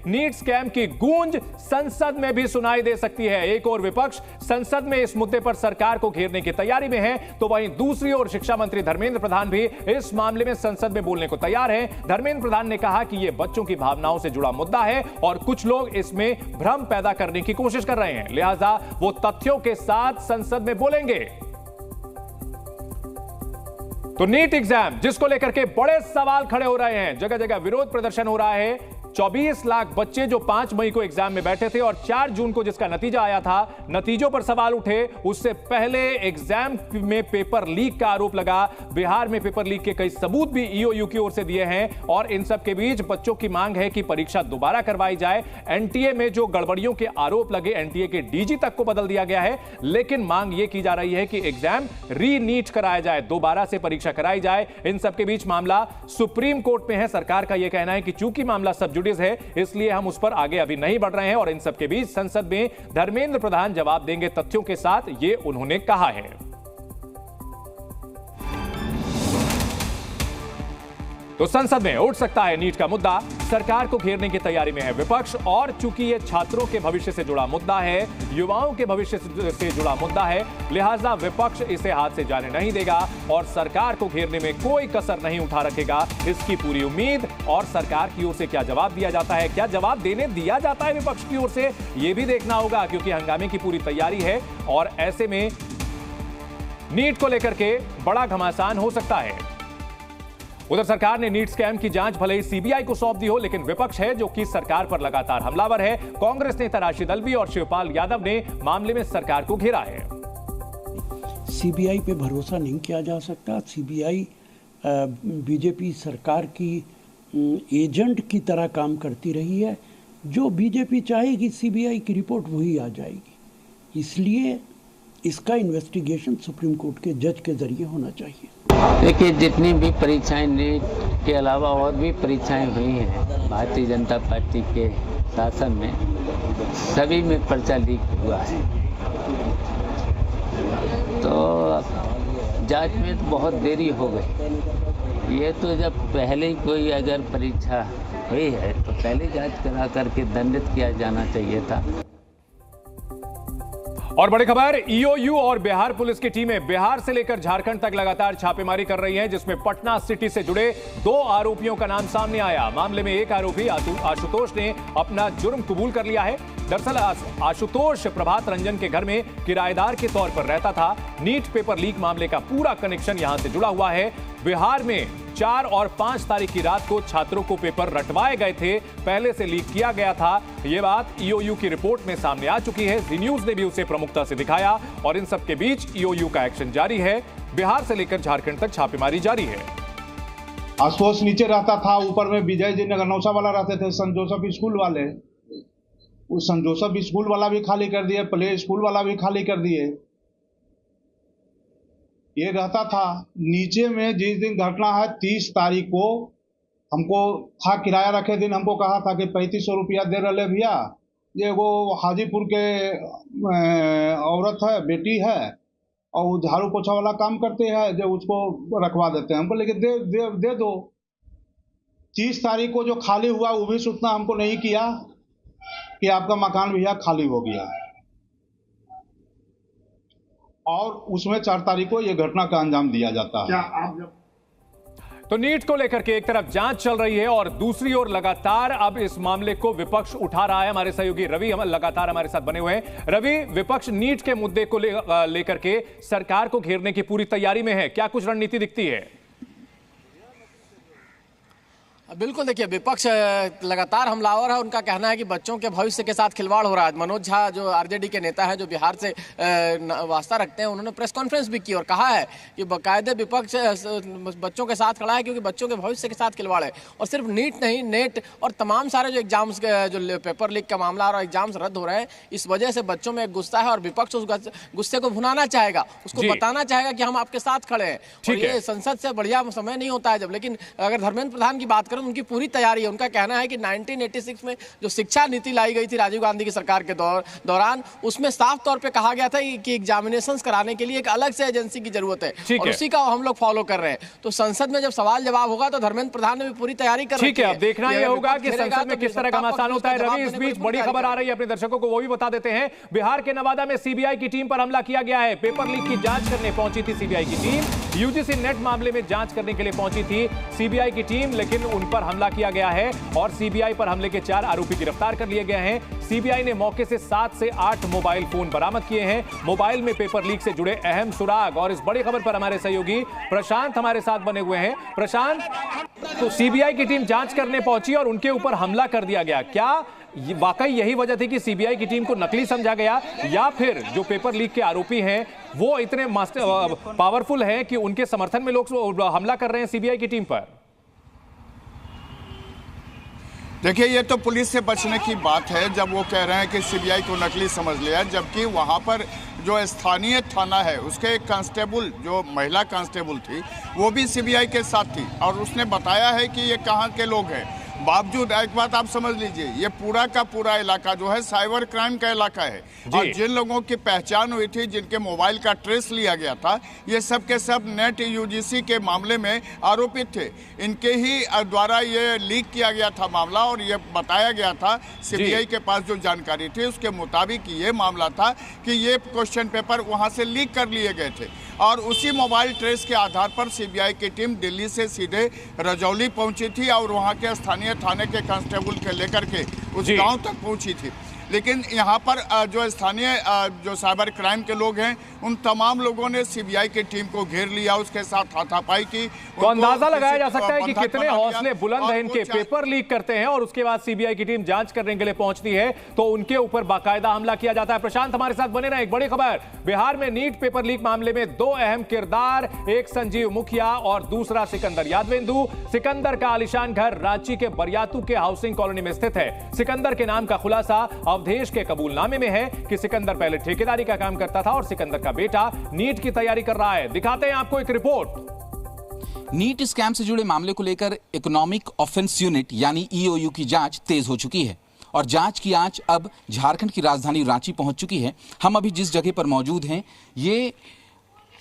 NEET scam की गूंज संसद में भी सुनाई दे सकती है। एक और विपक्ष संसद में इस मुद्दे पर सरकार को घेरने की तैयारी में है, तो वहीं दूसरी ओर शिक्षा मंत्री धर्मेंद्र प्रधान भी इस मामले में संसद में बोलने को तैयार हैं। धर्मेंद्र प्रधान ने कहा कि यह बच्चों की भावनाओं से जुड़ा मुद्दा है और कुछ लोग इसमें भ्रम पैदा करने की कोशिश कर रहे हैं, लिहाजा वो तथ्यों के साथ संसद में बोलेंगे। तो नीट एग्जाम जिसको लेकर के बड़े सवाल खड़े हो रहे हैं, जगह जगह विरोध प्रदर्शन हो रहा है। 24 लाख बच्चे जो 5 मई को एग्जाम में बैठे थे और 4 जून को जिसका नतीजा आया था, नतीजों पर सवाल उठे। उससे पहले एग्जाम में पेपर लीक का आरोप लगा। बिहार में पेपर लीक के कई सबूत भी ईओयू की ओर से दिए हैं और इन सब के बीच बच्चों की मांग है कि परीक्षा दोबारा करवाई जाए। एनटीए में जो गड़बड़ियों के आरोप लगे, एनटीए के डीजी तक को बदल दिया गया है, लेकिन मांग यह की जा रही है कि एग्जाम री-नीट कराया जाए, दोबारा से परीक्षा कराई जाए। इन सब के बीच मामला सुप्रीम कोर्ट में है। सरकार का यह कहना है कि चूंकि मामला सब जुडिस है, इसलिए हम उस पर आगे अभी नहीं बढ़ रहे हैं और इन सब के बीच संसद में धर्मेंद्र प्रधान जवाब देंगे तथ्यों के साथ, ये उन्होंने कहा है। तो संसद में उठ सकता है नीट का मुद्दा, सरकार को घेरने की तैयारी में है विपक्ष। और चूंकि यह छात्रों के भविष्य से जुड़ा मुद्दा है, युवाओं के भविष्य से जुड़ा मुद्दा है, लिहाजा विपक्ष इसे हाथ से जाने नहीं देगा और सरकार को घेरने में कोई कसर नहीं उठा रखेगा, इसकी पूरी उम्मीद। और सरकार की ओर से क्या जवाब दिया जाता है, क्या जवाब देने दिया जाता है विपक्ष की ओर से, यह भी देखना होगा, क्योंकि हंगामे की पूरी तैयारी है और ऐसे में नीट को लेकर के बड़ा घमासान हो सकता है। उधर सरकार ने नीट स्कैम की जांच भले ही सीबीआई को सौंप दी हो, लेकिन विपक्ष है जो कि सरकार पर लगातार हमलावर है। कांग्रेस नेता राशिद अल्वी और शिवपाल यादव ने मामले में सरकार को घेरा है। सीबीआई पे भरोसा नहीं किया जा सकता। सीबीआई बीजेपी सरकार की एजेंट की तरह काम करती रही है। जो बीजेपी चाहेगी सीबीआई की रिपोर्ट वही आ जाएगी, इसलिए इसका इन्वेस्टिगेशन सुप्रीम कोर्ट के जज के जरिए होना चाहिए। देखिए, जितनी भी परीक्षाएं नीट के अलावा और भी परीक्षाएं हुई हैं भारतीय जनता पार्टी के शासन में, सभी में पर्चा लीक हुआ है। तो जांच में तो बहुत देरी हो गई। ये तो जब पहले ही कोई अगर परीक्षा हुई है तो पहले जांच करा करके दंडित किया जाना चाहिए था। और बड़ी खबर, ईओयू और बिहार पुलिस की टीमें बिहार से लेकर झारखंड तक लगातार छापेमारी कर रही हैं, जिसमें पटना सिटी से जुड़े 2 आरोपियों का नाम सामने आया। मामले में एक आरोपी आशुतोष ने अपना जुर्म कबूल कर लिया है। दरअसल आशुतोष प्रभात रंजन के घर में किराएदार के तौर पर रहता था। नीट पेपर लीक मामले का पूरा कनेक्शन यहां से जुड़ा हुआ है। बिहार में 4 और 5 तारीख की रात को छात्रों को पेपर रटवाए गए थे, पहले से लीक किया गया था। यह बात ईओयू की रिपोर्ट में सामने आ चुकी है। जी न्यूज ने भी उसे प्रमुखता से दिखाया और इन सब के बीच ईओयू का एक्शन जारी है। बिहार से लेकर झारखंड तक छापेमारी जारी है। आशुतोष नीचे रहता था, ऊपर में विजय जी नगर नौसा वाला रहते थे, सेंट जोसेफ स्कूल वाले। उस सेंट जोसेफ स्कूल वाला भी खाली कर दिए, प्ले स्कूल वाला भी खाली कर दिए। ये रहता था नीचे में। जिस दिन घटना है 30 तारीख को हमको था किराया रखे दिन, हमको कहा था कि 3500 रुपया दे रहे भैया, ये वो हाजीपुर के औरत है, बेटी है, और वो झाड़ू पोछा वाला काम करते हैं, जो उसको रखवा देते हैं। हमको लेकिन दे दो। 30 तारीख को जो खाली हुआ वो भी सूचना हमको नहीं किया कि आपका मकान भैया खाली हो गया, और उसमें 4 तारीख को यह घटना का अंजाम दिया जाता है। क्या आप तो नीट को लेकर के एक तरफ जांच चल रही है और दूसरी ओर लगातार अब इस मामले को विपक्ष उठा रहा है। हमारे सहयोगी रवि लगातार हमारे साथ बने हुए हैं। रवि, विपक्ष नीट के मुद्दे को लेकर के सरकार को घेरने की पूरी तैयारी में है, क्या कुछ रणनीति दिखती है? बिल्कुल, देखिए विपक्ष लगातार हमलावर है। उनका कहना है कि बच्चों के भविष्य के साथ खिलवाड़ हो रहा है। मनोज झा जो आरजेडी के नेता है, जो बिहार से वास्ता रखते हैं, उन्होंने प्रेस कॉन्फ्रेंस भी की और कहा है कि बाकायदे विपक्ष बच्चों के साथ खड़ा है, क्योंकि बच्चों के भविष्य के साथ खिलवाड़ है। और सिर्फ नीट नहीं, नेट और तमाम सारे जो एग्जाम्स जो पेपर लीक का मामला और एग्जाम्स रद्द हो रहे हैं, इस वजह से बच्चों में एक गुस्सा है और विपक्ष उस गुस्से को भुनाना चाहेगा, उसको बताना चाहेगा कि हम आपके साथ खड़े हैं। और ये संसद से बढ़िया समय नहीं होता है जब। लेकिन अगर धर्मेंद्र प्रधान की बात करूं उनकी पूरी तैयारी है। उनका कहना है कि 1986 में जो शिक्षा नीति लाई गई थी राजीव गांधी की सरकार के दौरान, उसमें साफ तौर पे कहा गया था कि एग्जामिनेशंस कराने के लिए एक अलग से एजेंसी की जरूरत है और उसी का हम लोग फॉलो कर रहे हैं। तो संसद में जब सवाल जवाब होगा तो धर्मेंद्र प्रधान ने भी पूरी तैयारी कर रखी है। ठीक है, अब देखना यह होगा कि संसद में किस तरह का घमासान होता है। रवि, इस बीच बड़ी खबर आ रही है, अपने दर्शकों को वो भी बता देते हैं। बिहार के नवादा में सीबीआई की टीम पर हमला किया गया है। पेपर लीक की जांच करने पहुंची थी सीबीआई की टीम। यूजीसी नेट मामले में जांच करने के लिए पहुंची थी सीबीआई की टीम, लेकिन उन पर हमला किया गया है और सीबीआई पर हमले के 4 आरोपी गिरफ्तार कर लिए गए हैं। सीबीआई ने मौके से 7 से 8 मोबाइल फोन बरामद किए हैं। मोबाइल में पेपर लीक से जुड़े अहम सुराग। और इस बड़ी खबर पर हमारे सहयोगी प्रशांत हमारे साथ बने हुए हैं। प्रशांत, तो सीबीआई की टीम जांच करने पहुंची और उनके ऊपर हमला कर दिया गया, क्या वाकई यही वजह थी कि सीबीआई की टीम को नकली समझा गया, या फिर जो पेपर लीक के आरोपी हैं वो इतने पावरफुल हैं कि उनके समर्थन में लोग हमला कर रहे हैं सीबीआई की टीम पर? देखिए, ये तो पुलिस से बचने की बात है जब वो कह रहे हैं कि सीबीआई को नकली समझ लिया, जबकि वहाँ पर जो स्थानीय थाना है उसके एक कांस्टेबल, जो महिला कांस्टेबल थी, वो भी सीबीआई के साथ थी और उसने बताया है कि ये कहाँ के लोग हैं। बावजूद एक बात आप समझ लीजिए, ये पूरा का पूरा इलाका जो है साइबर क्राइम का इलाका है और जिन लोगों की पहचान हुई थी, जिनके मोबाइल का ट्रेस लिया गया था, ये सब के सब नेट यूजीसी के मामले में आरोपित थे। इनके ही द्वारा ये लीक किया गया था मामला और ये बताया गया था सीबीआई के पास जो जानकारी थी उसके मुताबिक ये मामला था कि ये क्वेश्चन पेपर वहाँ से लीक कर लिए गए थे और उसी मोबाइल ट्रेस के आधार पर सीबीआई की टीम दिल्ली से सीधे रजौली पहुंची थी और वहां के स्थानीय थाने के कांस्टेबल के लेकर के उस गांव तक पहुंची थी। लेकिन यहाँ पर जो स्थानीय जो साइबर क्राइम के लोग हैं, उन तमाम लोगों ने सीबीआई की टीम को घेर लिया, उसके साथ हाथापाई की। तो अंदाजा लगाया जा सकता है कि कितने हौसले बुलंद हैं इनके। पेपर लीक करते हैं और उसके बाद सीबीआई की टीम जांच करने के लिए पहुंचती है तो उनके ऊपर बाकायदा हमला किया जाता है। प्रशांत हमारे साथ बने रहे। एक बड़ी खबर, बिहार में नीट पेपर लीक मामले में 2 अहम किरदार, एक संजीव मुखिया और दूसरा सिकंदर यादवेंदु। सिकंदर का आलिशान घर रांची के बरियातू के हाउसिंग कॉलोनी में स्थित है। सिकंदर के नाम का खुलासा अवधेश के कबूलनामे में है कि सिकंदर पहले ठेकेदारी का काम करता था और सिकंदर का बेटा नीट की तैयारी कर रहा है। दिखाते हैं आपको एक रिपोर्ट। नीट स्कैम से जुड़े मामले को लेकर इकोनॉमिक ऑफेंस यूनिट यानी ईओयू की जांच तेज हो चुकी है और जांच की आंच अब झारखंड की राजधानी रांची पहुंच चुकी है। हम अभी जिस जगह पर मौजूद हैं, ये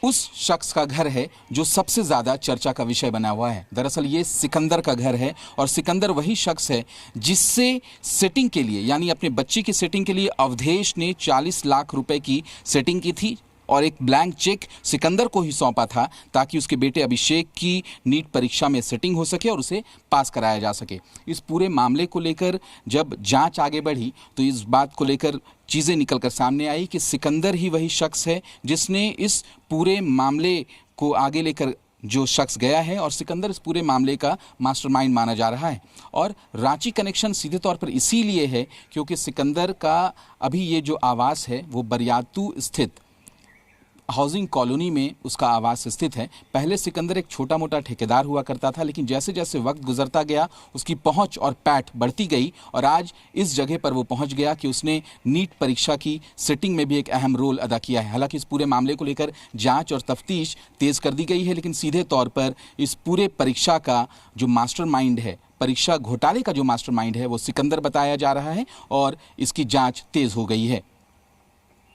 उस शख्स का घर है जो सबसे ज्यादा चर्चा का विषय बना हुआ है। दरअसल ये सिकंदर का घर है और सिकंदर वही शख्स है जिससे सेटिंग के लिए, यानी अपने बच्ची की सेटिंग के लिए अवधेश ने 40 लाख रुपए की सेटिंग की थी और एक ब्लैंक चेक सिकंदर को ही सौंपा था ताकि उसके बेटे अभिषेक की नीट परीक्षा में सेटिंग हो सके और उसे पास कराया जा सके। इस पूरे मामले को लेकर जब जांच आगे बढ़ी तो इस बात को लेकर चीज़ें निकलकर सामने आई कि सिकंदर ही वही शख्स है जिसने इस पूरे मामले को आगे लेकर जो शख्स गया है और सिकंदर इस पूरे मामले का मास्टरमाइंड माना जा रहा है। और रांची कनेक्शन सीधे तौर पर इसीलिए है क्योंकि सिकंदर का अभी ये जो आवास है वो बरियातू स्थित हाउसिंग कॉलोनी में उसका आवास स्थित है। पहले सिकंदर एक छोटा मोटा ठेकेदार हुआ करता था, लेकिन जैसे जैसे वक्त गुजरता गया उसकी पहुंच और पैठ बढ़ती गई और आज इस जगह पर वो पहुंच गया कि उसने नीट परीक्षा की सेटिंग में भी एक अहम रोल अदा किया है। हालांकि इस पूरे मामले को लेकर जांच और तफ्तीश तेज कर दी गई है, लेकिन सीधे तौर पर इस पूरे परीक्षा का जो मास्टरमाइंड है, परीक्षा घोटाले का जो मास्टरमाइंड है, वो सिकंदर बताया जा रहा है और इसकी जाँच तेज हो गई है।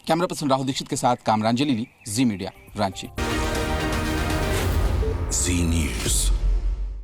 कैमरा पर्सन राहुल दीक्षित के साथ कामरान जलीली, जी मीडिया, रांची। जी न्यूज़।